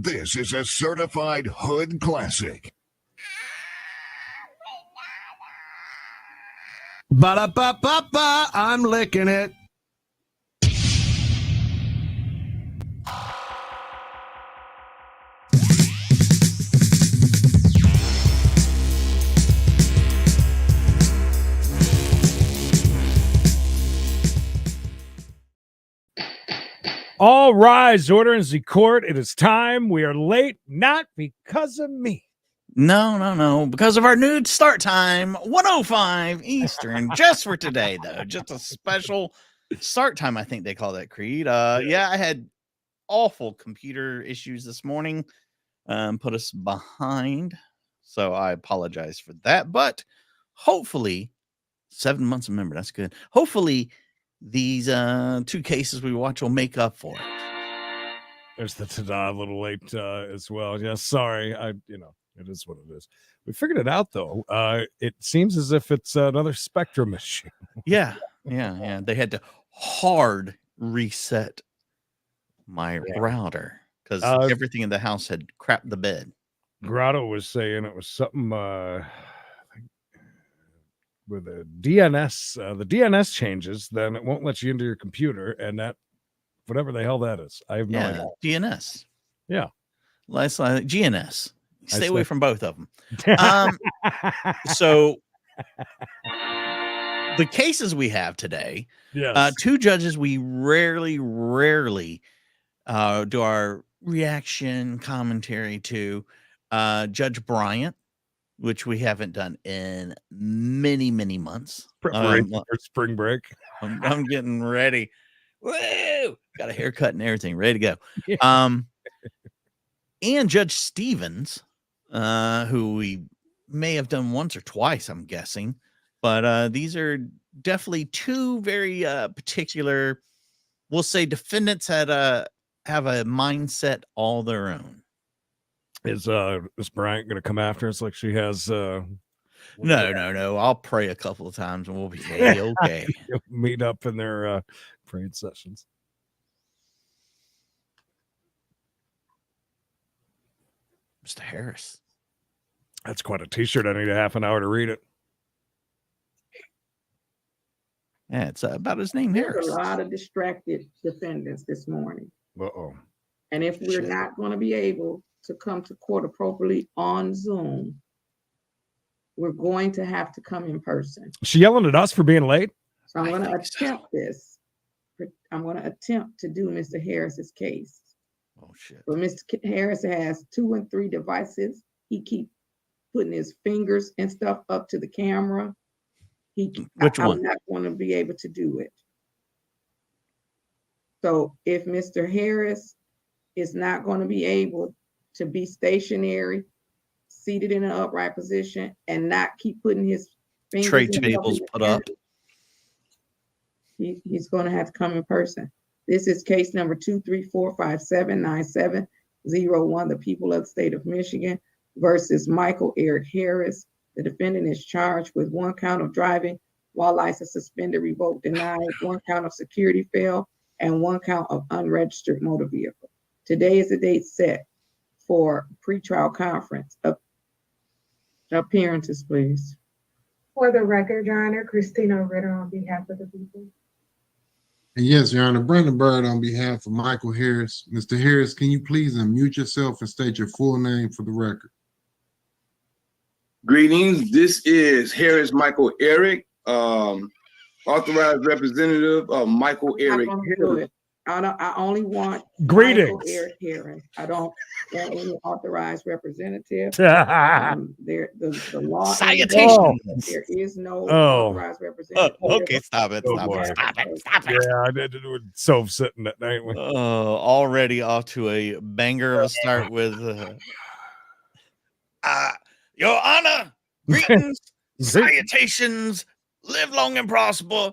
This is a certified hood classic. Ba-da-ba-ba-ba, I'm licking it. All rise, order in the court. It is time. We are late, not because of me. No. Because of our new start time, 1:05 Eastern, just for today, though. Just a special start time, I think they call that, Creed. Yeah, I had awful computer issues this morning, put us behind. So I apologize for that. But hopefully, 7 months of member, that's good. Hopefully, these two cases we watch will make up for it. There's the ta-da, a little late as well. Yeah, sorry. It is what it is. We figured it out, though. It seems as if it's another Spectrum issue. Yeah. They had to hard reset my router because everything in the house had crapped the bed. Grotto was saying it was something with the DNS changes, then it won't let you into your computer, and that whatever the hell that is. I have no idea. DNS. Yeah. GNS. Stay away from both of them. So the cases we have today, yes. Two judges we rarely do our reaction commentary to. Judge Bryant, which we haven't done in many months. Preparation for spring break. I'm getting ready. Woo! Got a haircut and everything, ready to go. Yeah. And Judge Stevens, who we may have done once or twice, I'm guessing. But these are definitely two very particular, we'll say, defendants have a mindset all their own. Is Bryant going to come after us like she has? No. I'll pray a couple of times and we'll be okay. Meet up in their praying sessions. Mr. Harris. That's quite a t-shirt. I need a half an hour to read it. Yeah, it's about his name, There's Harris. A lot of distracted defendants this morning. Uh-oh. And if we're not going to be able to come to court appropriately on Zoom, we're going to have to come in person. Is she yelling at us for being late? So I'm going to attempt this. I'm going to attempt to do Mr. Harris's case. Oh, shit. But Mr. Harris has 2 and 3 devices. He keeps putting his fingers and stuff up to the camera. Which one? I'm not going to be able to do it. So if Mr. Harris is not going to be able to be stationary, seated in an upright position, and not keep putting his fingers tray tables put up, he's going to have to come in person. This is case number 234579701, the people of the state of Michigan versus Michael Eric Harris. The defendant is charged with 1 count of driving while license suspended, revoked, denied, 1 count of security fail, and 1 count of unregistered motor vehicle. Today is the date set for pretrial conference. Appearances, please. For the record, Your Honor, Christina Ritter on behalf of the people. Yes, Your Honor, Brandon Bird on behalf of Michael Harris. Mr. Harris, can you please unmute yourself and state your full name for the record? Greetings. This is Harris Michael Eric, authorized representative of Michael Eric Harris. I only want Greetings. Michael Eric Harris. I don't want any authorized representative. The law. Salutations. There is no authorized representative. Okay, stop it. Stop it. Yeah, I did it with Soph sitting that night. Already off to a banger of a start with Your Honor, greetings, salutations, live long and prosper.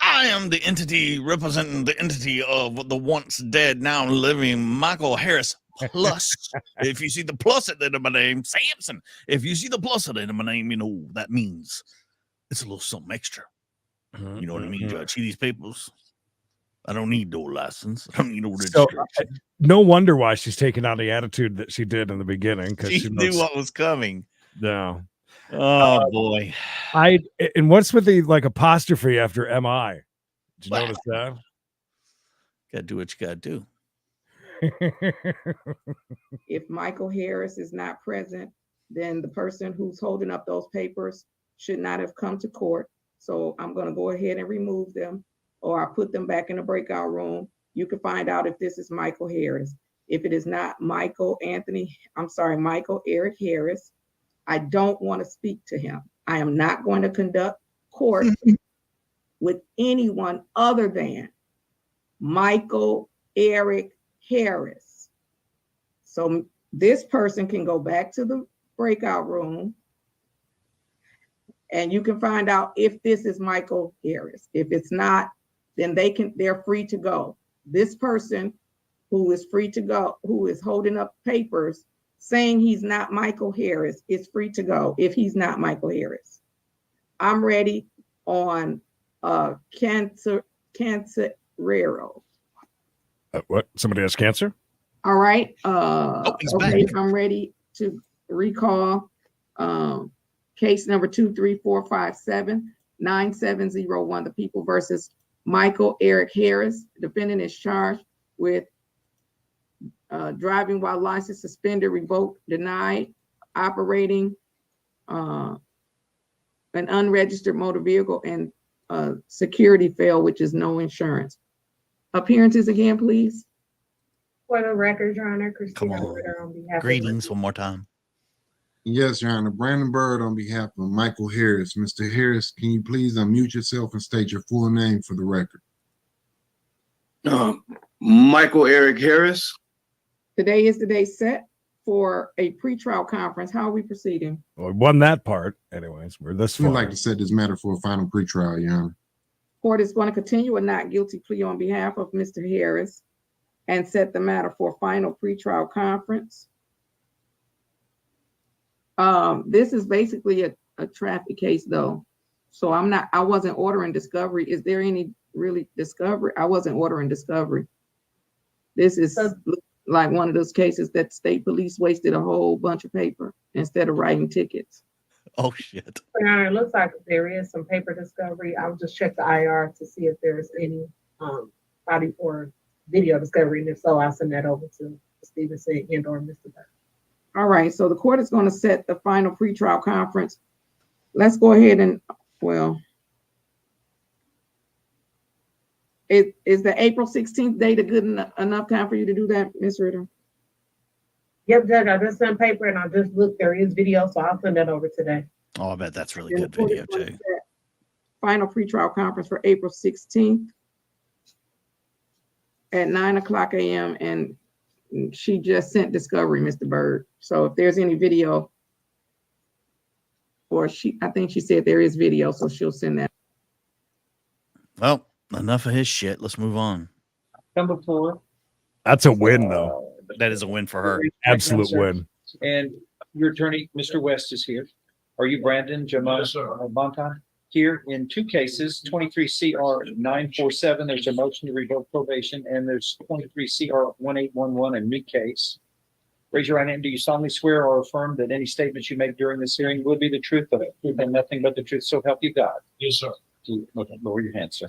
I am the entity representing the entity of the once dead, now living Michael Harris Plus. If you see the plus at the end of my name, Samson. If you see the plus at the end of my name, you know that means it's a little something extra. You know what I mean, Judge? See these papers? I don't need no license. I don't need no So, registration. no wonder why she's taking on the attitude that she did in the beginning, because She knew what was coming. No. Oh boy. And what's with the like apostrophe after MI? Did you Wow. notice that? Gotta do what you gotta do. If Michael Harris is not present, then the person who's holding up those papers should not have come to court. So I'm going to go ahead and remove them, or I put them back in the breakout room. You can find out if this is Michael Harris. If it is not Michael Eric Harris, I don't want to speak to him. I am not going to conduct court with anyone other than Michael Eric Harris. So this person can go back to the breakout room and you can find out if this is Michael Harris. If it's not, then they're free to go. This person who is free to go, who is holding up papers saying he's not Michael Harris, is free to go if he's not Michael Harris. I'm ready on Cancerero. What? Somebody has cancer? All right. He's Okay, back. I'm ready to recall case number 234579701, the people versus Michael Eric Harris. Defendant is charged with driving while license suspended, revoked, denied, operating an unregistered motor vehicle, and security fail, which is no insurance. Appearances again, please. For the record, Your Honor, Come Christina on. Ritter on behalf Greetings of one more time. Yes, Your Honor. Brandon Bird on behalf of Michael Harris. Mr. Harris, can you please unmute yourself and state your full name for the record? Michael Eric Harris. Today is the day set for a pretrial conference. How are we proceeding? Well, we won that part. Anyways, we're this We'd far. like to set this matter for a final pretrial, Your Honor. Court is going to continue a not guilty plea on behalf of Mr. Harris and set the matter for final pretrial conference. This is basically a traffic case though. So I wasn't ordering discovery. Is there any really discovery? I wasn't ordering discovery. This is like one of those cases that state police wasted a whole bunch of paper instead of writing tickets. Oh shit. Your Honor, it looks like there is some paper discovery. I'll just check the IR to see if there's any body or video discovery, and if so, I'll send that over to Stevenson and or Mr. Burke. All right, so the court is going to set the final pretrial conference. Let's go ahead and, well, is the April 16th date a good enough time for you to do that, Ms. Ritter? Yep, Judge, I just sent paper and I just looked, there is video, so I'll send that over today. Oh, I bet that's really And good the court video is going to too. set final pretrial conference for April 16th at 9:00 a.m. And she just sent discovery, Mr. Bird. So if there's any video, or I think she said there is video, so she'll send that. Well, enough of his shit. Let's move on. Number 4. That's a win, though. That is a win for her. Absolute win. And your attorney, Mr. West, is here. Are you Brandon Jamal Bonton? Here in 2 cases, 23 CR 947, there's a motion to revoke probation, and there's 23 CR 1811, a new case. Raise your right hand. Do you solemnly swear or affirm that any statements you make during this hearing will be the truth of it, and nothing but the truth, so help you God? Yes, sir. Okay, lower your hand, sir.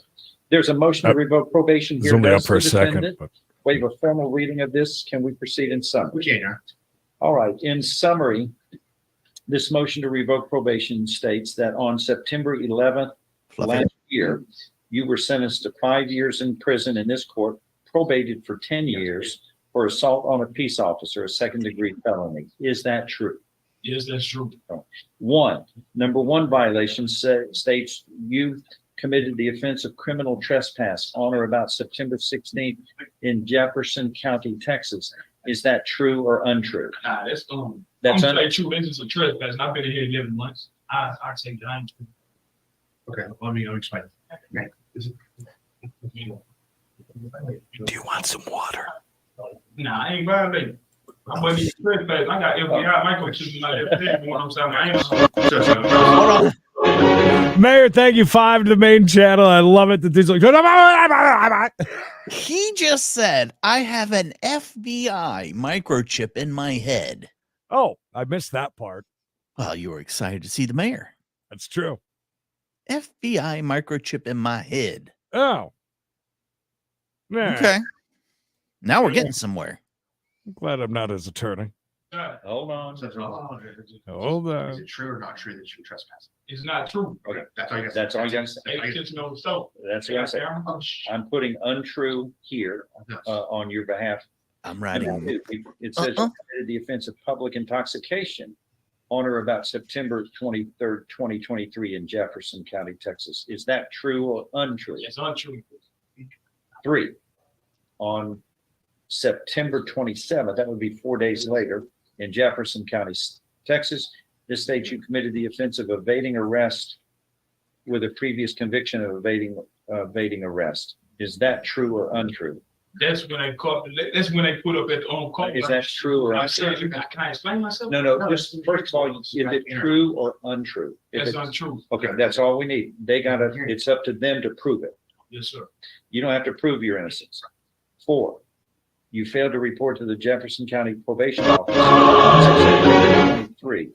There's a motion to revoke probation It's here. only up Does for a the second. defendant But waive a formal reading of this? Can we proceed in summary? We can, Your Honor. All right. In summary, this motion to revoke probation states that on September 11th last year, you were sentenced to 5 years in prison in this court, probated for 10 years for assault on a peace officer, a second-degree felony. Is that true? Yes, that's true. Number one violation states you committed the offense of criminal trespass on or about September 16th in Jefferson County, Texas. Is that true or untrue? Nah, that's That's I'm say true. This is a trespass, and I've been here 11 months. I say that I'm true. Okay, let me explain. do you want some water? Nah, I ain't violating. I'm gonna be trespass. I got FBI microchips in my left hand. You know what I'm saying? I ain't. Hold on. Mayor, thank you. 5 to the main channel. I love it. That these like, He just said, I have an FBI microchip in my head. oh, I missed that part. Well, you were excited to see the mayor. That's true. FBI microchip in my head. Oh. Yeah. Okay. Now we're getting somewhere. I'm glad I'm not his attorney. Hold on. Hold on. Is it true or not true that you're trespassing? It's not true. Okay, That's all you got. that's all you got to say. That's what I said. I'm putting untrue here on your behalf. I'm writing. It says the offense of public intoxication on or about September 23rd, 2023 in Jefferson County, Texas. Is that true or untrue? It's untrue. 3, on September 27th, that would be 4 days later, in Jefferson County, Texas, this state you committed the offense of evading arrest with a previous conviction of evading arrest. Is that true or untrue? That's when they caught. That's when they put up at the court. Is that true or untrue? Can I explain myself? No. Just first of all, is it true or untrue? That's untrue. Okay, that's all we need. They gotta. It's up to them to prove it. Yes, sir. You don't have to prove your innocence. 4, you failed to report to the Jefferson County Probation Office. 3,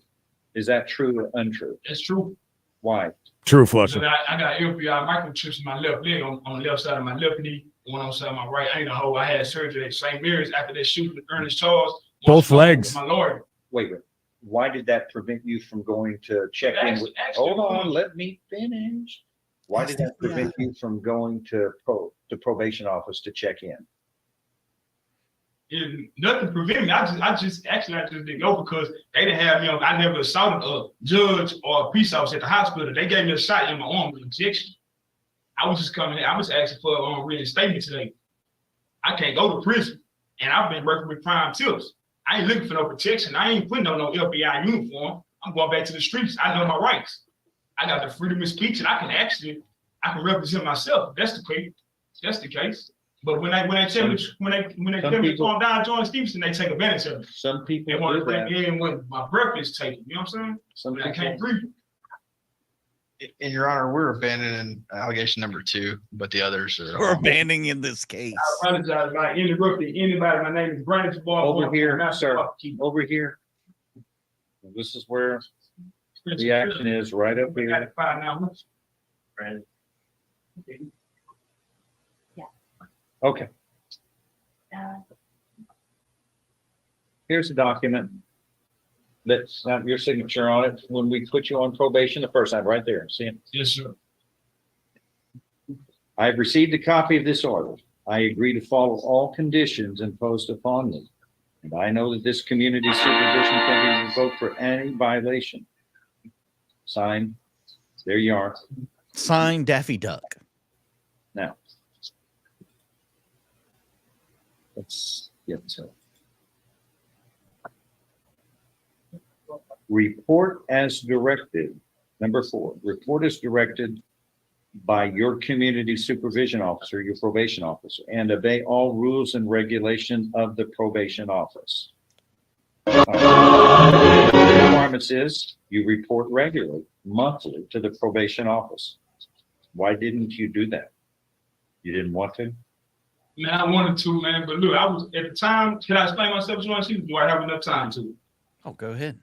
is that true or untrue? That's true. Why? True, So Fletcher. I got FBI microchips in my left leg on the left side of my left knee, one on the side of my right. I ain't a hoe. I had surgery at St. Mary's after that shooting with Ernest Charles. Both legs. My lawyer. Wait. Why did that prevent you from going to check in with? Actually, Hold on, let me finish. Why did that prevent you from going to probation office to check in? Nothing prevented me. I just didn't go because they didn't have me on. I never assaulted a judge or a police officer at the hospital. They gave me a shot in my arm with injection. I was just coming in. I was asking for a reinstatement today. I can't go to prison, and I've been working with crime tips. I ain't looking for no protection. I ain't putting on no FBI uniform. I'm going back to the streets. I know my rights. I got the freedom of speech, and I can represent myself. That's the case. But when they tell me to calm down, John Stevenson, they take advantage of it. Some people They want do to bring that. me in when my breath is taken. You know what I'm saying? Some I people, can't breathe. In Your Honor, we're abandoning allegation number 2, but the others are. We're abandoning in this case. I apologize if I interrupted anybody. My name is Brandon Jabbar. over here, sir, over here. This is where the action is, right up We got here. to find out. Brandon. Okay. Here's a document that's got your signature on it when we put you on probation the first time, right there. See it? Yes, sir. I have received a copy of this order. I agree to follow all conditions imposed upon me. And I know that this community supervision can be revoked for any violation. Signed. There you are. Signed Daffy Duck. Now, let's get to it. Report as directed. Number 4, report as directed by your community supervision officer, your probation officer, and obey all rules and regulations of the probation office. Requirements is you report regularly, monthly to the probation office. Why didn't you do that? You didn't want to? Man, I wanted to, man, but look, I was at the time. Can I explain myself? Do I have enough time to? Oh, go ahead.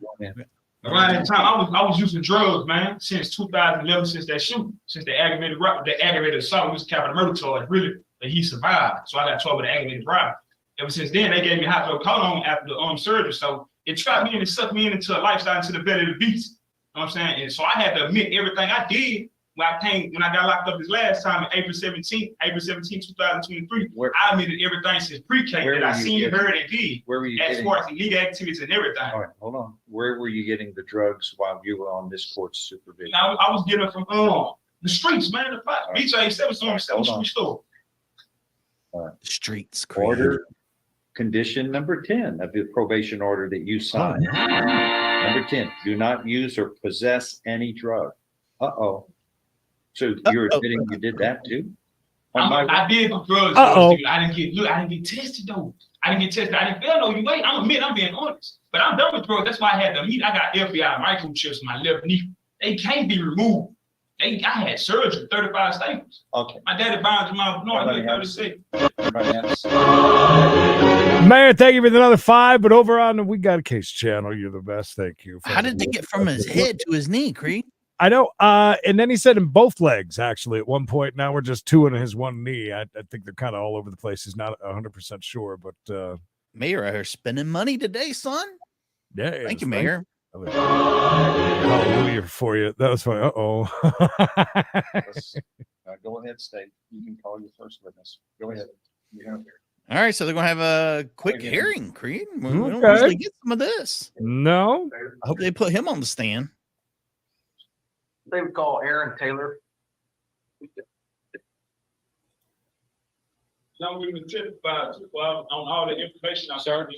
Around that time, I was using drugs, man, since 2011, since that shooting, since the aggravated assault, was capital murder charge, really, that he survived. So I got charged with aggravated robbery. Ever since then, they gave me hydrocodone after the surgery. So it trapped me and it sucked me into a lifestyle, into the belly of the beast. You know what I'm saying? And so I had to admit everything I did when I got locked up this last time in April 17, 2023. I admitted everything since pre-K that I seen, heard, and did. Where were you as getting? far as illegal activities and everything. All right, hold on. Where were you getting the drugs while you were on this court's supervision? I was getting it from the streets, man. The fight. BJ 7 street store. Streets. Order condition number 10 of the probation order that you signed. Number 10, do not use or possess any drug. Uh-oh. So you're admitting you did that too? I did the drugs. Uh-oh. I didn't get tested though. I didn't fail no. You wait. I'm being honest. But I'm done with drugs. That's why I had to meet. I got FBI microchips in my left knee. They can't be removed. I had surgery, 35 staples. Okay. My daddy bound him out. No, he was 36. Mayor, thank you for another 5. But over on the We Got a Case channel, you're the best. Thank you. How did they get from his head to his knee, Creed? I know. And then he said in both legs, actually, at one point. Now we're just 2 in his one knee. I think they're kind of all over the place. He's not 100% sure, but Mayor out here spending money today, son. Yeah. Thank you, Mayor. Hallelujah for you. That was funny. Go ahead, state. You can call your first witness. Go ahead. All right, so they're gonna have a quick hearing, Creed. We don't Okay. usually get some of this. No. I hope they put him on the stand. They would call Aaron Taylor. No, we were certified on all the information. Sir,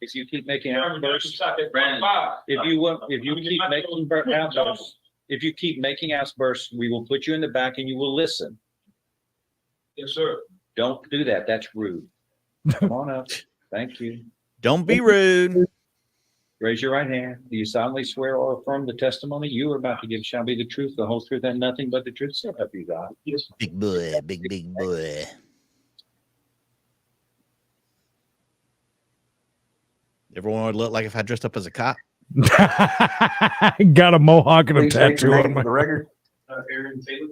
if you keep making outbursts, Brandon, if you keep making outbursts, if you keep making outbursts, we will put you in the back and you will listen. Yes, sir. Don't do that. That's rude. Come on up. Thank you. Don't be rude. Raise your right hand. Do you solemnly swear or affirm the testimony you are about to give shall be the truth, the whole truth, and nothing but the truth? So help you God. Yes. Big boy, big boy. Everyone would look like if I dressed up as a cop. Got a mohawk and a Please state tattoo your on name my for the record. Aaron Taylor.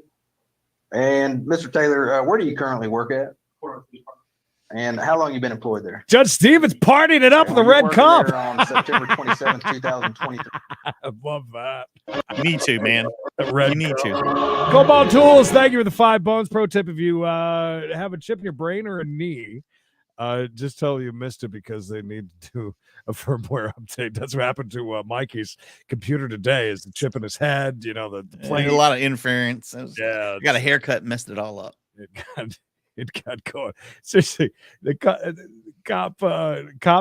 And Mr. Taylor, where do you currently work at? And how long you been employed there? Judge Stevens partying it up with the You Red worked Cup. there on September 27th, 2023. I love that. You need to, man. Red You need to. Cobalt Tools, thank you for the 5 bones. Pro tip: if you have a chip in your brain or a knee, just tell you missed it because they need to do a firmware update. That's what happened to Mikey's computer today. Is the chip in his head? You know, the Playing a lot of interference. Yeah, I got a haircut, messed it all up. It got going. Seriously, the cop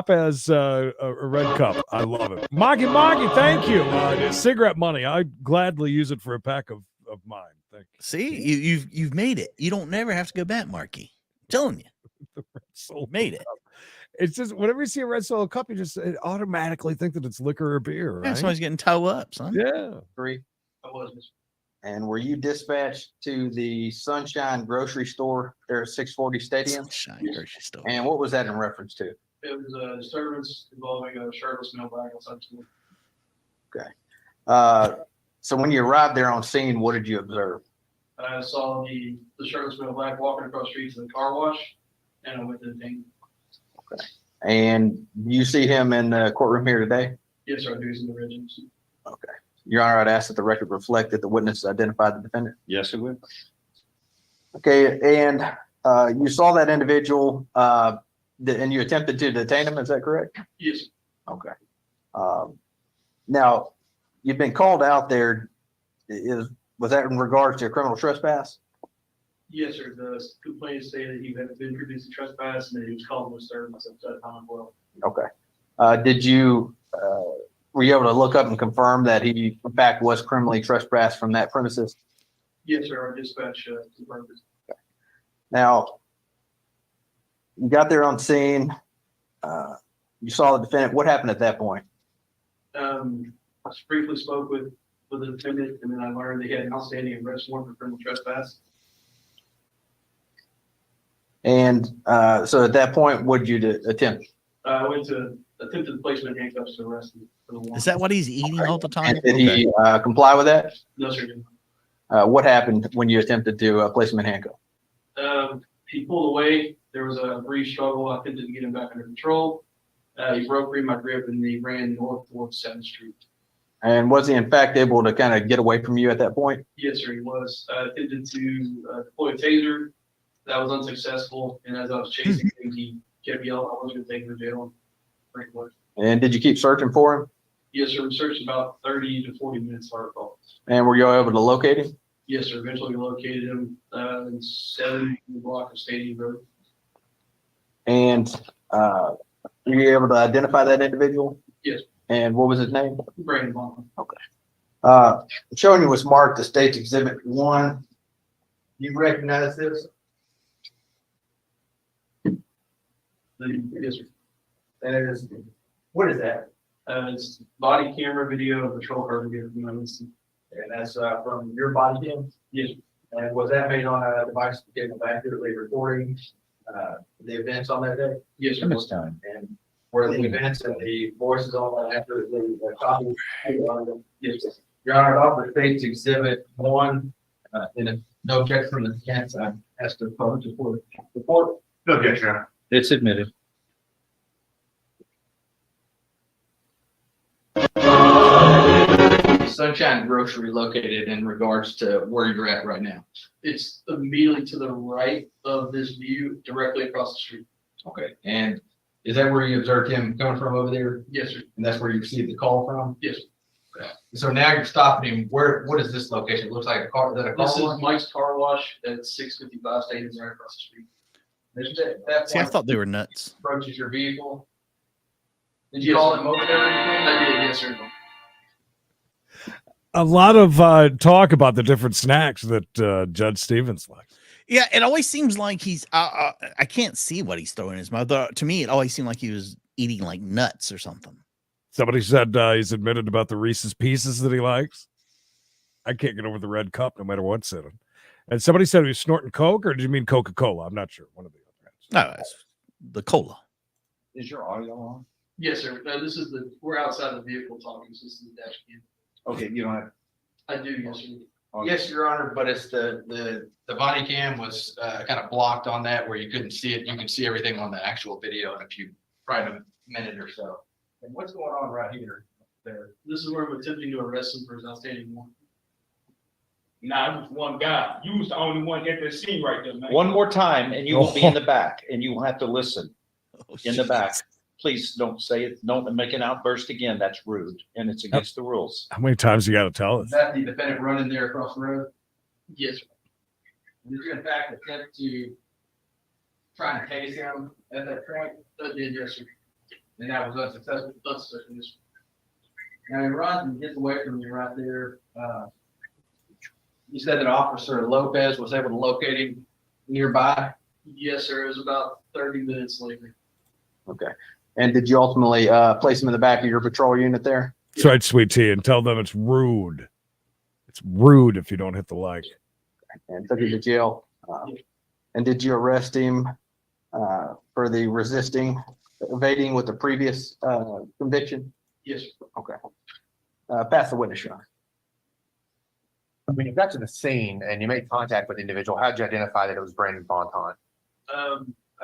has a red cup. I love it. Mikey, thank you. Cigarette money. I gladly use it for a pack of mine. Thank you. See, you've made it. You don't never have to go back, Marky. I'm telling you. The Red Soul made it. Cup. It's just whenever you see a Red Solo cup, you just automatically think that it's liquor or beer, right? Yeah, somebody's getting toe up, son. Yeah. 3. I was. And were you dispatched to the Sunshine Grocery Store there at 640 Stadium? Sunshine Grocery Store. And what was that in reference to? It was a disturbance involving a shirtless male black outside school. Okay. So when you arrived there on scene, what did you observe? I saw the shirtless male black walking across the street to the car wash, and I went to the thing. Okay. And you see him in the courtroom here today? Yes, sir. I do some originals. Okay. Your Honor, I'd ask that the record reflect that the witness identified the defendant. Yes, it will. Okay. And you saw that individual and you attempted to detain him. Is that correct? Yes. Okay. Now, you've been called out there. Was that in regards to a criminal trespass? Yes, sir. The complaint stated he had been introduced to trespass and that he was called to disturbance at that time as well. Okay. Did you, were you able to look up and confirm that he, in fact, was criminally trespassed from that premises? Yes, sir. Our dispatch confirmed it. Okay. Now, you got there on scene. You saw the defendant. What happened at that point? I briefly spoke with the defendant, and then I learned they had an outstanding arrest warrant for criminal trespass. And so at that point, what did you attempt? I went to attempted placement of handcuffs to arrest him for the warrant. Is that what he's eating all the time? And did he comply with that? No, sir. What happened when you attempted to place him in handcuffs? He pulled away. There was a brief struggle. I attempted to get him back under control. He broke free my grip and he ran north towards 7th Street. And was he in fact able to kind of get away from you at that point? Yes, sir, he was. I attempted to deploy a taser. That was unsuccessful. And as I was chasing him, he kept yelling, I was going to take him to jail. And did you keep searching for him? Yes, sir. We searched about 30 to 40 minutes, I recall. And were you able to locate him? Yes, sir. Eventually we located him in 7 block of Stadium Road. And were you able to identify that individual? Yes. And what was his name? Brandon Bond. Okay. Showing you was marked the State's Exhibit 1. You recognize this? Yes, sir. And it is, what is that? It's body camera video of patrol car video from my listing. And that's from your body cam? Yes. And was that made on a device capable of accurately recording the events on that day? Yes, sir. This time. And were the events and the voices on that accurately copied? Yes, sir. Your Honor, off the state's exhibit 1, and if no objection from the defense, I ask the opponent to report. No objection, Your Honor. It's admitted. Sunshine Grocery located in regards to where you're at right now? It's immediately to the right of this view, directly across the street. Okay. And is that where you observed him coming from over there? Yes, sir. And that's where you received the call from? Yes. Okay. So now you're stopping him. What is this location? It looks like a car. Is that a car This wash? is Mike's Car Wash at 655 Stadium, right across the street. See, I thought they were nuts. Approaches your vehicle. Did you call him over there or anything? I did, yes, sir. A lot of talk about the different snacks that Judge Stevens likes. Yeah, it always seems like he's. I can't see what he's throwing in his mouth. To me, it always seemed like he was eating like nuts or something. Somebody said he's admitted about the Reese's Pieces that he likes. I can't get over the red cup no matter what's in it. And somebody said he was snorting Coke, or did you mean Coca-Cola? I'm not sure. One of the other. No, it's the cola. Is your audio on? Yes, sir. No, this is we're outside the vehicle talking, so this is the dash cam. Okay, you don't have. I do, yes, sir. Okay. Yes, Your Honor, but it's the body cam was kind of blocked on that where you couldn't see it. You can see everything on the actual video in probably a minute or so. And what's going on right here? There. This is where I'm attempting to arrest him for his outstanding warrant. Nah, it was one guy. You was the only one at the scene right there, man. One more time, and you will be in the back, and you will have to listen in the back. Please don't say it. Don't make an outburst again. That's rude, and it's against the rules. How many times you got to tell us? Is that the defendant running there across the road? Yes, sir. Did you in fact attempt to try and tase him at that point? I did, yes, sir. And that was unsuccessful. Yes. Now he runs and gets away from you right there. You said that Officer Lopez was able to locate him nearby? Yes, sir. It was about 30 minutes later. Okay. And ddid you ultimately place him in the back of your patrol unit there? That's right, sweet tea, and tell them it's rude. It's rude if you don't hit the like. And took him to jail. And did you arrest him for the evading with the previous conviction? Yes, sir. Okay. Pass the witness, Your Honor. When you got to the scene and you made contact with the individual, how'd you identify that it was Brandon Bonton?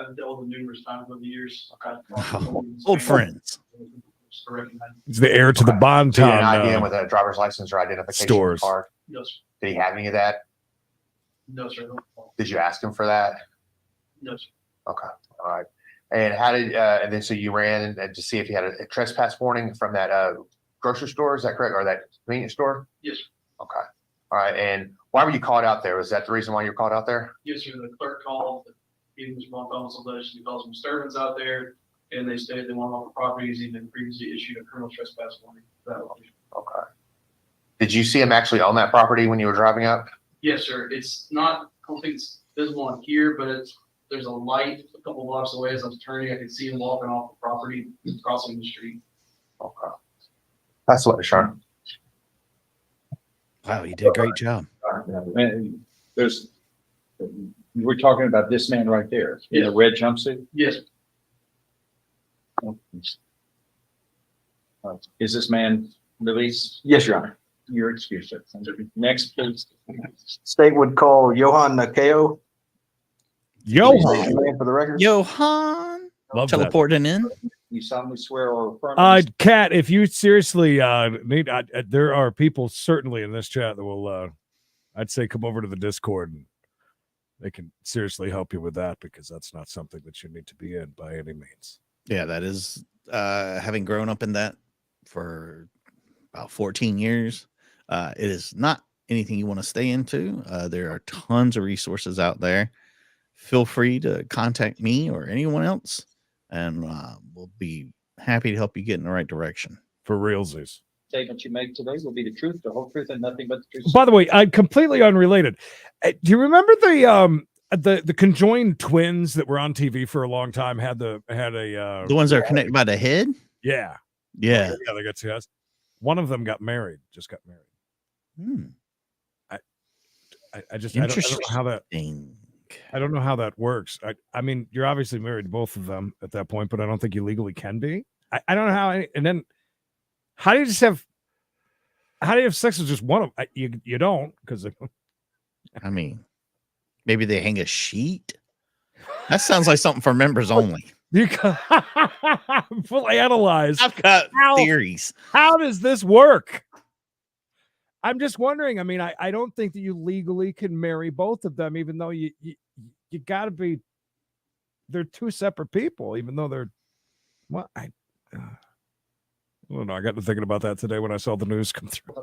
I've dealt with him numerous times over the years. Old friends. He's the heir to the Bonton So you had an idea with a driver's license or identification stores. card? No, sir. Did he have any of that? No, sir. Did you ask him for that? No, sir. Okay, all right. And how did and then so you ran and to see if he had a trespass warning from that grocery store? Is that correct, or that convenience store? Yes, sir. Okay, all right. And why were you called out there? Was that the reason why you were called out there? Yes, sir. The clerk called. He was wrong almost alleged to cause some disturbance out there, and they stated they want off the properties. Even previously issued a criminal trespass warning. Okay. Did you see him actually on that property when you were driving up? Yes, sir. It's not. I don't think it's visible on here, but there's a light a couple blocks away. As I was turning, I could see him walking off the property, crossing the street. Okay. That's what, Sean. Wow, you did a great job. And we're talking about this man right there in the red jumpsuit. Yes. Is this man released? Yes, Your Honor. You're excused. Next, please. State would call Johan Nakeo. Johan. For the record. Johan. Love teleporting in. You solemnly swear or affirm. Kat, if you seriously need, there are people certainly in this chat that will, I'd say, come over to the Discord and they can seriously help you with that, because that's not something that you need to be in by any means. Yeah, that is having grown up in that for about 14 years. It is not anything you want to stay into. There are tons of resources out there. Feel free to contact me or anyone else, and we'll be happy to help you get in the right direction. For realsies. Statement you make today will be the truth, the whole truth, and nothing but the truth. By the way, completely unrelated. Do you remember the conjoined twins that were on TV for a long time? Had the ones that are connected by the head? Yeah. Yeah. Yeah, they got two heads. One of them got married, just got married. I just I don't know how that. I don't know how that works. I mean, you're obviously married to both of them at that point, but I don't think you legally can be. I don't know how. And then, how do you have sex with just one of them? You don't, because I mean, maybe they hang a sheet. That sounds like something for members only. You full analyze. I've got theories. How does this work? I'm just wondering. I mean, I don't think that you legally can marry both of them, even though you got to be. They're two separate people, even though they're. Well, I don't know. I got to thinking about that today when I saw the news come through.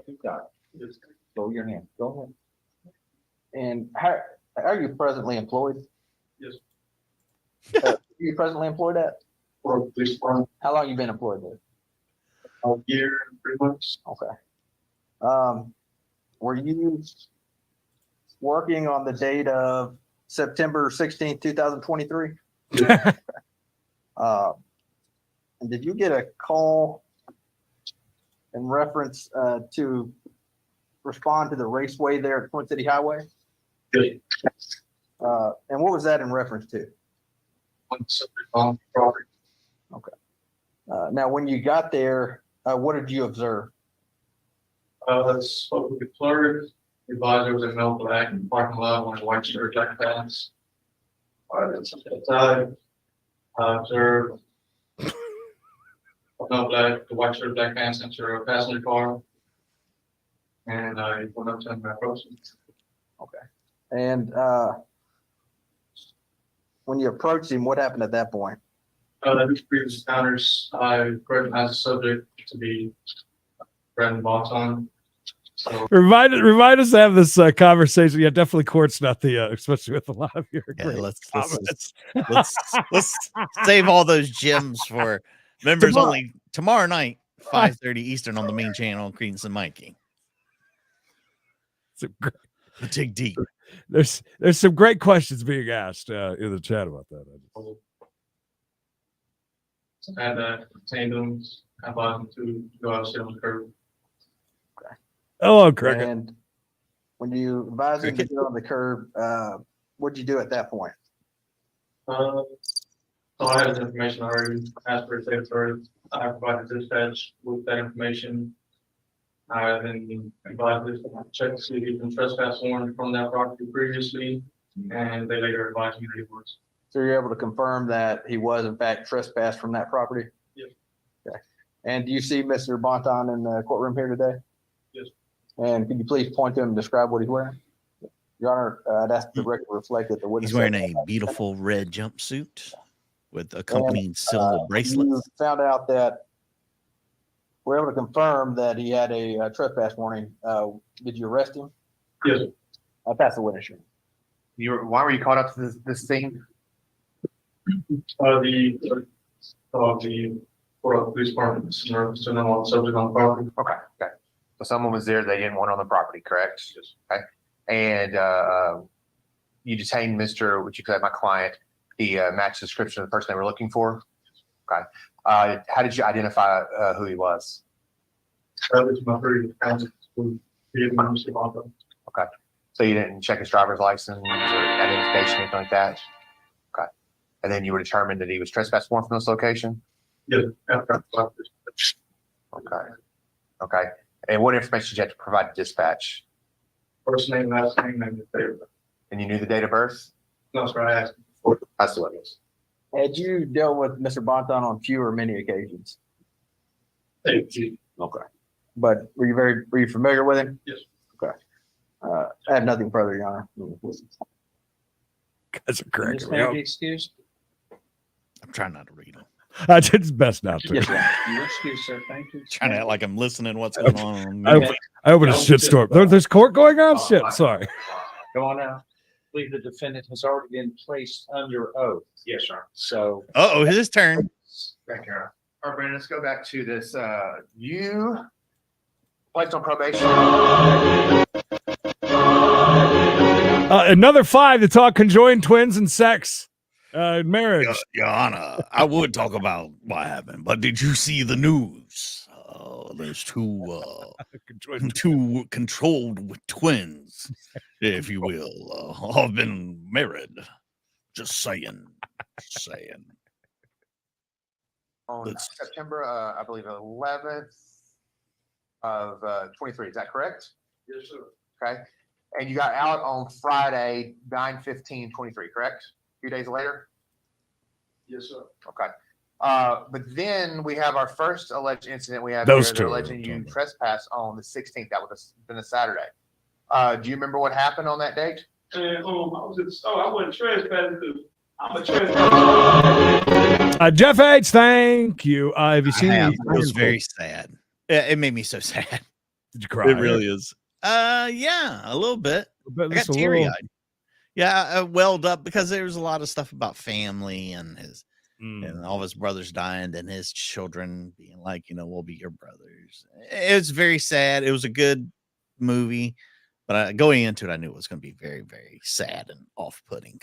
Just throw your hand. Go ahead. And how are you presently employed? Yes. Are you presently employed at? For a police department. How long you been employed there? A year and 3 months. Okay. Were you working on the date of September 16th, 2023? Yeah. And did you get a call in reference to respond to the raceway there at Twin City Highway? Yeah. And what was that in reference to? On property. Okay. Now, when you got there, what did you observe? Spoke with the clerk, advised there was a male black in the parking lot on a white shirt, black pants. Outside, I observed a male black, the white shirt, black pants into a passenger car. And I went up to him and approached him. Okay. And when you approached him, what happened at that point? These previous encounters, I recognized the subject to be Brandon Bonton. So Remind us to have this conversation. Yeah, definitely court's not the especially with a lot of your great comments. Let's save all those gems for members only tomorrow night, 5:30 Eastern on the main channel, Creedence and Mikey. Dig deep. There's some great questions being asked in the chat about that. I had obtained them, I bought them to go out and sit on the curb. Hello, Cricket. And when you advised him to get on the curb, what'd you do at that point? So I had his information already, asked for a safe first. I provided dispatch with that information. I then advised this, check to see if he's been trespass warned from that property previously, and they later advised me that he was. So you're able to confirm that he was in fact trespassed from that property? Yes. Okay. And do you see Mr. Bonton in the courtroom here today? Yes. And could you please point to him and describe what he's wearing? Your Honor, I'd ask the record to reflect that the witness. He's wearing a beautiful red jumpsuit with accompanying silver You bracelets. found out that we're able to confirm that he had a trespass warning. Did you arrest him? Yes. I'll pass the witness. Why were you called up to this scene? The police department is on the subject on the property. Okay. So someone was there, they didn't want on the property, correct? Yes. Okay. And you detained Mr. what you call my client. He matched the description of the person they were looking for. Okay. How did you identify who he was? That was my previous counsel who gave me Mr. Bonton. Okay. So you didn't check his driver's license or identification, anything like that? Okay. And then you were determined that he was trespass warrant from this location? Yes. Okay. Okay. And what information did you have to provide to dispatch? First name, last name, and the date of birth. And you knew the date of birth? No, sir, I asked before. That's what it is. Had you dealt with Mr. Bonton on few or many occasions? Thank you. Okay. But were you familiar with him? Yes. Okay. I have nothing further, Your Honor. Guys are correct. Excuse? I'm trying not to read them. It's best not to. Yes, sir. Your excuse, sir. Thank you. Trying to act like I'm listening what's going on. I opened a shitstorm. There's court going on? Shit, sorry. Go on now. I believe the defendant has already been placed under oath. Yes, sir. So. His turn. Back here. All right, Brandon, let's go back to this. You placed on probation. Another 5 to talk conjoined twins and sex. Marriage. Your Honor, I would talk about what happened, but did you see the news? there's two controlled with twins, if you will. I've been married. Just saying. On September, I believe, 11th of 23. Is that correct? Yes, sir. Okay. And you got out on Friday, 9/15/23, correct? A few days later? Yes, sir. Okay. But then we have our first alleged incident we have Those here. two They're are alleging you talking. trespass on the 16th. That would have been a Saturday. Do you remember what happened on that date? And I was at the store. I wasn't trespassing because I'm a trespasser. Jeff H, thank you. Have you seen It the was very sad. It made me so sad. Did you cry? It really is. Yeah, a little bit. I got Just a teary little. eyed. Yeah, I welled up because there was a lot of stuff about family and his and all of his brothers dying and his children being like, we'll be your brothers. It was very sad. It was a good movie, but going into it, I knew it was going to be very, very sad and off-putting.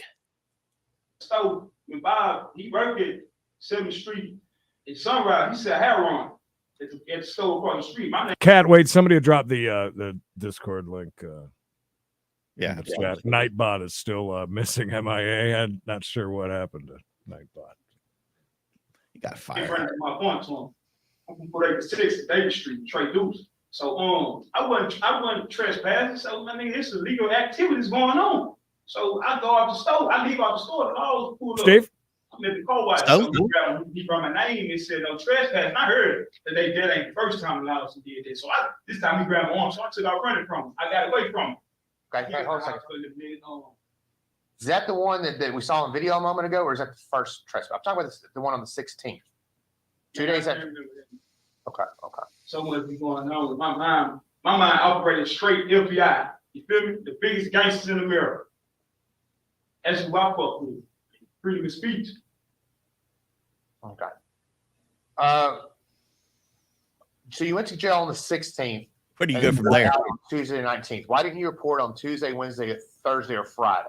So when Bob, he worked at 7th Street in Sunrise, he said heroin at the store across the street. My name. Cat, wait, somebody dropped the Discord link. Yeah, in the chat. Nightbot is still missing MIA. I'm not sure what happened to Nightbot. He got In fired. front of my point to him. I'm from 486 Davis Street, Trey Deuce. So I wasn't trespassing. So I mean, this illegal activities going on. So I go out the store. I leave out the store and I always pull up. Steve? I'm at the co-op. So he brought my name and said no trespass. And I heard that that ain't the first time Lawson did this. So this time he grabbed my arm. So I took out running from him. I got away from him. Okay, hold on a second. Is that the one that we saw in video a moment ago, or is that the first trespass? I'm talking about the one on the 16th. 2 days after. Okay. So much be going on with my mind. My mind operated straight FBI. You feel me? The biggest gangsters in America. That's who I fuck with. Freedom of speech. Okay. So you went to jail on the 16th. Where do you go from there? Tuesday the 19th. Why didn't you report on Tuesday, Wednesday, Thursday, or Friday?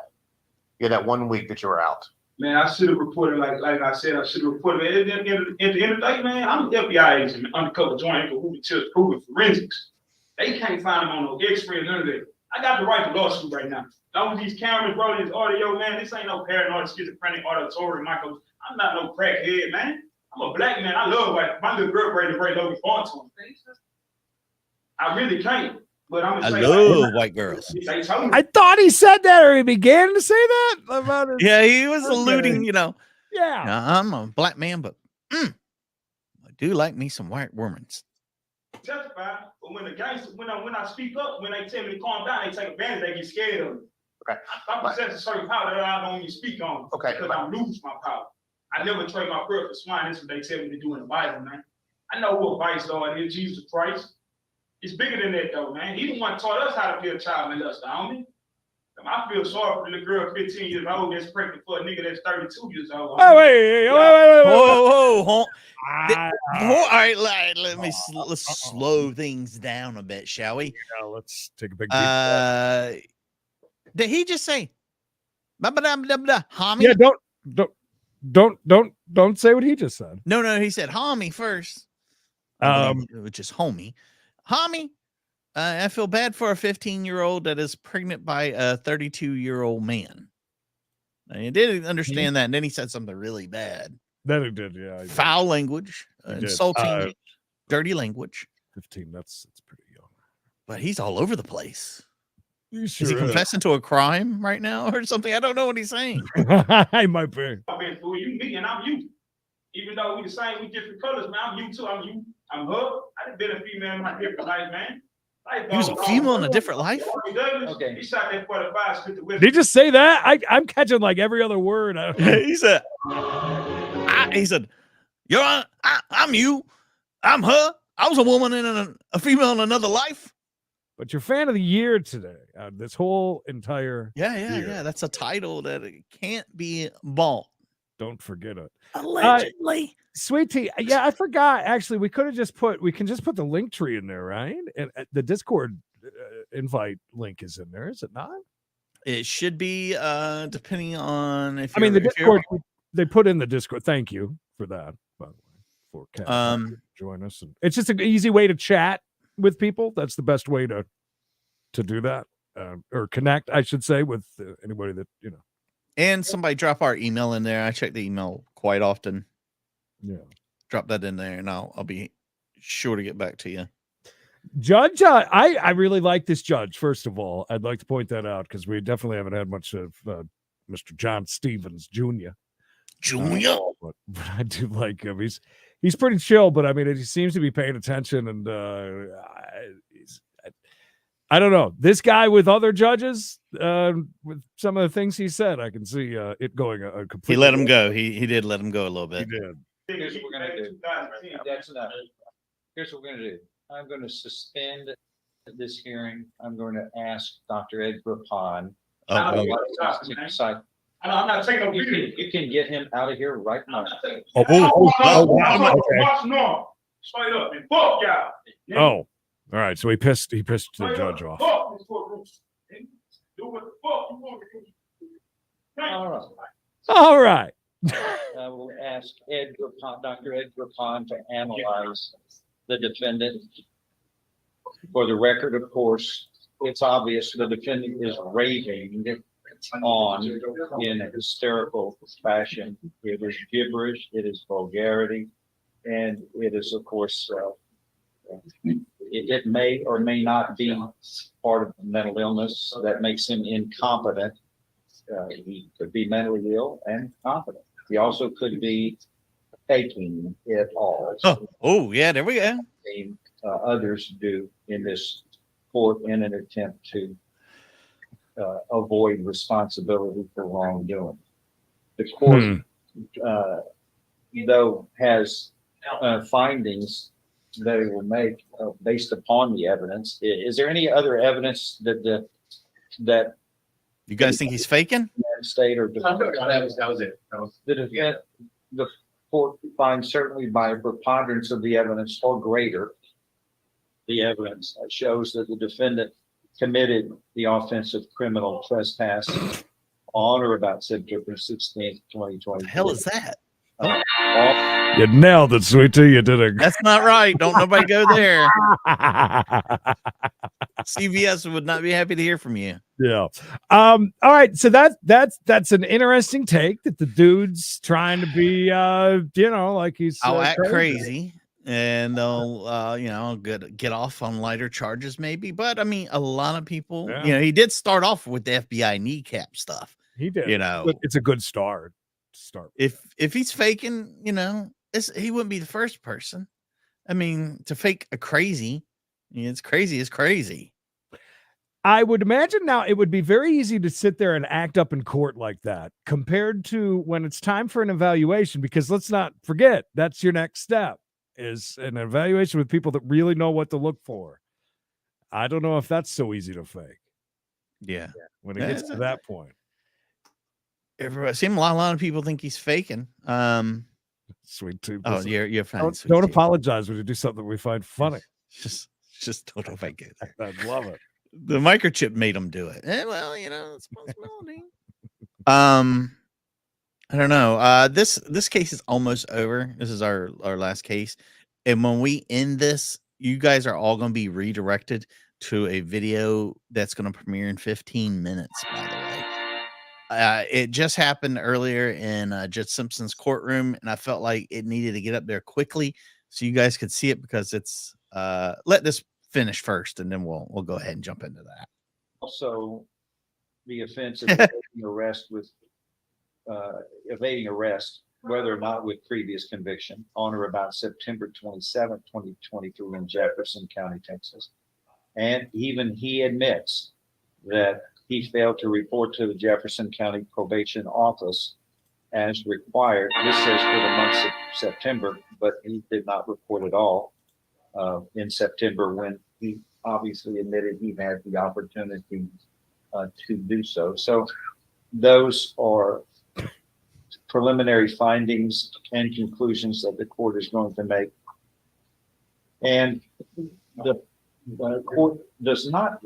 You had that 1 week that you were out. Man, I should have reported, like I said, I should have reported. At the end of the day, man, I'm an FBI agent, undercover joint for proven forensics. They can't find them on no X-ray, none of that. I got the right to lawsuit right now. As long as these cameras, bro, this audio, man, this ain't no paranoid, schizophrenic, auditory, Michael. I'm not no crackhead, man. I'm a black man. I love white. My little girl ready to break over born to him. I really can't. But I'm gonna I say, love white girls. I thought he said that, or he began to say that about his. Yeah, he was alluding, Yeah. Now, I'm a black man, but I do like me some white women. Testify, but when the gangsters, when I speak up, when they tell me to calm down, they take advantage. They get scared of me. Okay. I possess a certain power that I don't even speak on. Okay. Because I lose my power. I never trade my prayer for swine. That's what they tell me to do in the Bible, man. I know what Vice Lord is, Jesus Christ. It's bigger than that, though, man. He the one taught us how to be a child molester, don't he? I feel sorry for the little girl 15 years old that's pregnant for a nigga that's 32 years old. Oh, wait. Whoa. All right, let's slow things down a bit, shall we? Yeah, let's take a big deep breath. Did he just say homie? Yeah, don't say what he just said. No, he said homie first. Which is homie. Homie, I feel bad for a 15-year-old that is pregnant by a 32-year-old man. I didn't understand that, and then he said something really bad. Then he did, yeah. Foul language, insulting, dirty language. 15, that's pretty young. But he's all over the place. Is he confessing to a crime right now or something? I don't know what he's saying. I might be. I've been through you, me, and I'm you. Even though we the same, we different colors, man. I'm you too. I'm you. I'm her. I done been a female in my different life, man. He was a female in a different life? Okay. He shot that 45, spit the whip. Did he just say that? I'm catching like every other word. He said, I'm you. I'm her. I was a woman in a female in another life. But you're fan of the year today. This whole entire Yeah. That's a title that it can't be bought. Don't forget it. Allegedly. Sweet tea. Yeah, I forgot. Actually, we can just put the link tree in there, right? And the Discord invite link is in there, is it not? It should be, depending on if the Discord, they put in the Discord. Thank you for that, by the way. for Kevin to join us. And it's just an easy way to chat with people. That's the best way to do that, or connect, I should say, with anybody that, you know. And somebody drop our email in there. I check the email quite often. Yeah. Drop that in there and I'll be sure to get back to you. Judge, I really like this judge. First of all, I'd like to point that out because we definitely haven't had much of Mr. John Stevens Jr. But I do like him. He's pretty chill, but I mean, he seems to be paying attention, and I don't know. This guy with other judges, with some of the things he said, I can see it going a completely. He let him go. He did let him go a little bit. He did. Here's what we're gonna do. That's enough. Here's what we're gonna do. I'm going to suspend this hearing. I'm going to ask Dr. Ed Grapon. I'm not taking a video. You can get him out of here right now. Straight up and fuck y'all. Oh, all right. So he pissed the judge off. Do what the fuck you want to do. All right. All right. I will ask Dr. Ed Grapon to analyze the defendant. For the record, of course, it's obvious the defendant is raving on in a hysterical fashion. It is gibberish, it is vulgarity, and it is, of course, it may or may not be part of mental illness that makes him incompetent. He could be mentally ill and competent. He also could be faking it all. Oh, yeah, there we go. Others do in this court in an attempt to avoid responsibility for wrongdoing. The court, though, has findings that it will make based upon the evidence. Is there any other evidence that you guys think he's faking? State or that was it. The court finds certainly by a preponderance of the evidence or greater, the evidence shows that the defendant committed the offense of criminal trespass on or about September 16th, 2020. The hell is that? You nailed it, sweetie. You did it. That's not right. Don't nobody go there. CVS would not be happy to hear from you. Yeah. All right. So that's an interesting take that the dude's trying to be, like he's act crazy. And they'll, get off on lighter charges, maybe. But I mean, a lot of people, he did start off with the FBI kneecap stuff. He did. It's a good start. If he's faking, he wouldn't be the first person. I mean, to fake a crazy, it's crazy. It's crazy. I would imagine now it would be very easy to sit there and act up in court like that compared to when it's time for an evaluation, because let's not forget that's your next step. Is an evaluation with people that really know what to look for. I don't know if that's so easy to fake. Yeah. When it gets to that point. Everybody, a lot of people think he's faking. Sweet too. Oh, you're fine. Don't apologize when you do something we find funny. Just don't fake it. I love it. The microchip made him do it. Well, it's a possibility. I don't know. This case is almost over. This is our last case. And when we end this, you guys are all going to be redirected to a video that's going to premiere in 15 minutes, by the way. It just happened earlier in Judge Simpson's courtroom, and I felt like it needed to get up there quickly so you guys could see it, because it's let this finish first, and then we'll go ahead and jump into that. Also, the offense of evading arrest, whether or not with previous conviction, on or about September 27th, 2023 in Jefferson County, Texas. And even he admits that he failed to report to the Jefferson County Probation Office as required. This says for the month of September, but he did not report at all in September, when he obviously admitted he had the opportunity to do so. So those are preliminary findings and conclusions that the court is going to make. And the court does not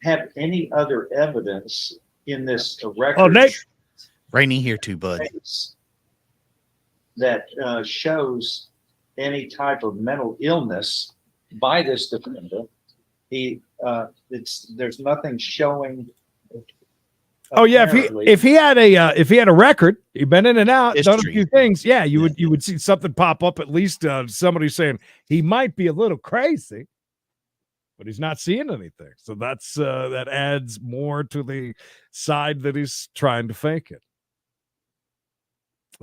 have any other evidence in this record. Oh, Nate. Rainy here too, bud. That shows any type of mental illness by this defendant. There's nothing showing. Oh yeah, apparently. if he had a record, he'd been in and out, done a History. few things. Yeah, you would see something pop up. At least somebody saying he might be a little crazy, but he's not seeing anything. So that's that adds more to the side that he's trying to fake it.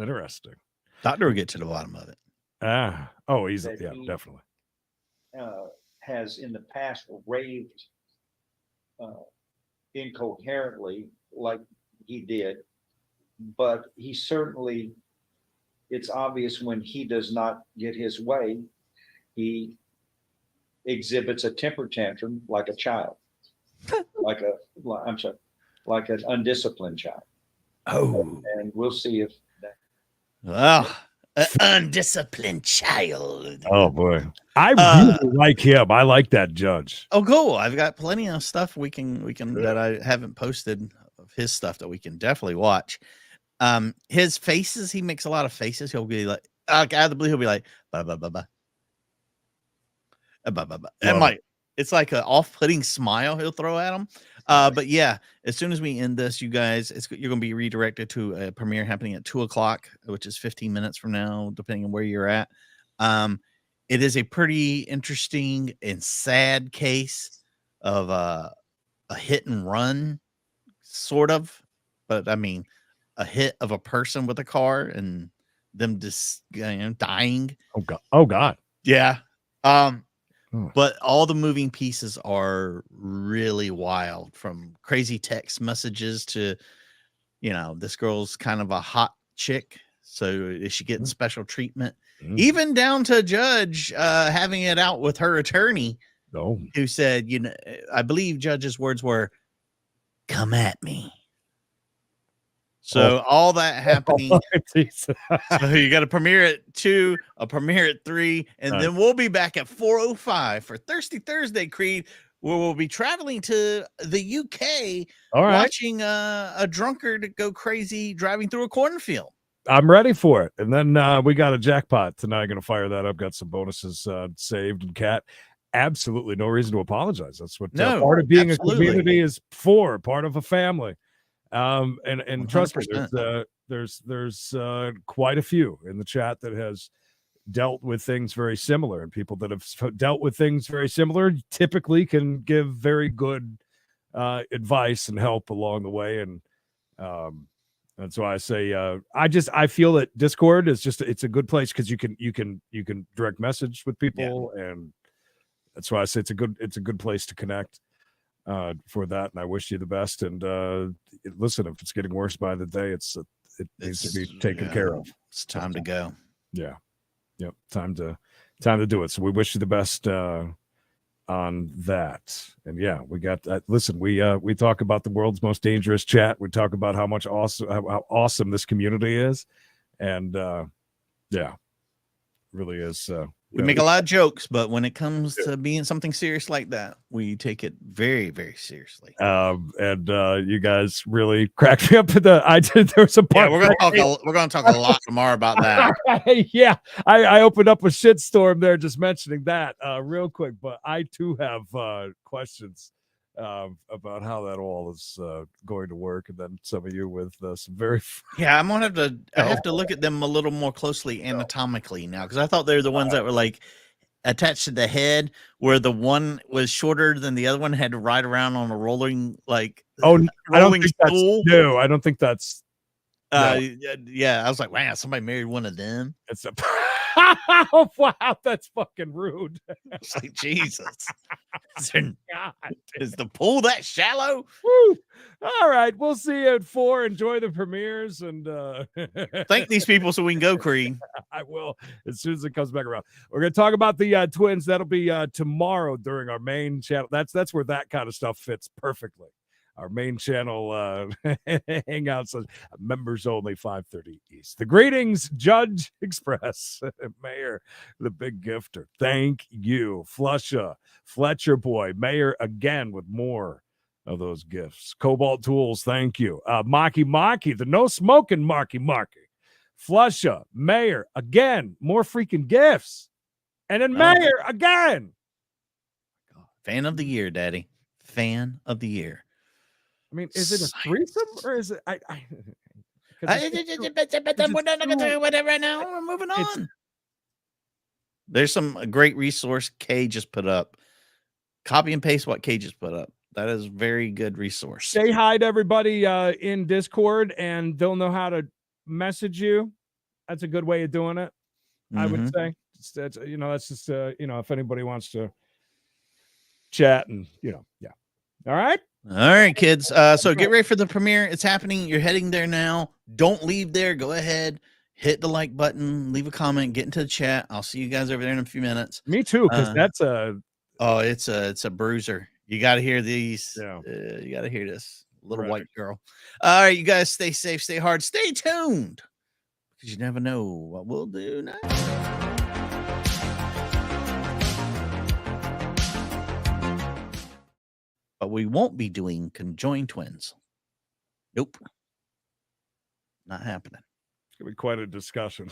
Interesting. Doctor will get to the bottom of it. Easily, That yeah, he- definitely. Has in the past raved incoherently like he did, but he certainly, it's obvious when he does not get his way, he exhibits a temper tantrum like a child, like an undisciplined child. Oh, and we'll see if that. Well, an undisciplined child. Oh boy, I really like him. I like that judge. Oh, cool. I've got plenty of stuff we can that I haven't posted of his stuff that we can definitely watch. His faces, he makes a lot of faces. He'll be like, out of the blue, he'll be like, blah, blah, blah, blah. Blah, blah, blah. And like, it's like an off-putting smile he'll throw at him. But yeah, as soon as we end this, you guys, you're going to be redirected to a premiere happening at 2:00, which is 15 minutes from now, depending on where you're at. It is a pretty interesting and sad case of a hit and run, sort of. But I mean, a hit of a person with a car and them just dying. Oh God. Yeah. But all the moving pieces are really wild, from crazy text messages to, this girl's kind of a hot chick. So is she getting special treatment? Even down to a judge having it out with her attorney, who said, I believe judge's words were, "Come at me." So all that happening. So you got a premiere at 2, a premiere at 3, and then we'll be back at 4:05 for Thirsty Thursday, Creed, where we'll be traveling to the UK, watching a drunkard go crazy driving through a cornfield. I'm ready for it. And then we got a jackpot tonight. Going to fire that up. Got some bonuses saved. And Kat, absolutely no reason to apologize. That's what part of being a community is for. Part of a family. And trust me, there's quite a few in the chat that has dealt with things very similar, and people that have dealt with things very similar typically can give very good advice and help along the way. And that's why I say I feel that Discord is it's a good place because you can direct message with people, and that's why I say it's a good place to connect for that. And I wish you the best. And listen, if it's getting worse by the day, it needs to be taken care of. It's time to go. Yeah. Yep. Time to do it. So we wish you the best on that. And yeah, we got listen, we talk about the world's most dangerous chat. We talk about how awesome this community is. And yeah, really is. We make a lot of jokes, but when it comes to being something serious like that, we take it very, very seriously. And you guys really cracked me up. There was a part. Yeah, we're gonna talk a lot tomorrow about that. Yeah, I opened up a shitstorm there just mentioning that real quick, but I too have questions about how that all is going to work, and then some of you with some very I'm gonna have to look at them a little more closely anatomically now, because I thought they were the ones that were like attached to the head, where the one was shorter than the other one, had to ride around on a rolling I don't think that's yeah, I was like, wow, somebody married one of them. It's a oh, wow, that's fucking rude. It's like, Jesus. Is the pool that shallow? Woo. All right, we'll see you at 4. Enjoy the premieres and thank these people so we can go, Creed. I will as soon as it comes back around. We're gonna talk about the twins. That'll be tomorrow during our main channel. That's where that kind of stuff fits perfectly. Our main channel hangouts, members only, 5:30 East. The greetings, Judge Express, Mayor, the big gifter. Thank you, Fletcher boy, Mayor again with more of those gifts. Cobalt Tools, thank you. Maki, the no smoking Marky. Flusha, Mayor, again, more freaking gifts. And then Oh. Mayor again. Fan of the year, Daddy. Fan of the year. I mean, is it a threesome or is it? We're not going to talk about that right now. We're moving on. There's some great resource Kay just put up. Copy and paste what Kay just put up. That is a very good resource. Say hi to everybody in Discord, and they'll know how to message you. That's a good way of doing it, I would say. That's just if anybody wants to chat and yeah. All right. All right, kids. So get ready for the premiere. It's happening. You're heading there now. Don't leave there. Go ahead, hit the like button, leave a comment, get into the chat. I'll see you guys over there in a few minutes. Me too, because that's it's a bruiser. You got to hear these. Yeah. You got to hear this little white girl. All right, you guys stay safe, stay hard, stay tuned, because you never know what we'll do next. But we won't be doing conjoined twins. Nope. Not happening. It's going to be quite a discussion.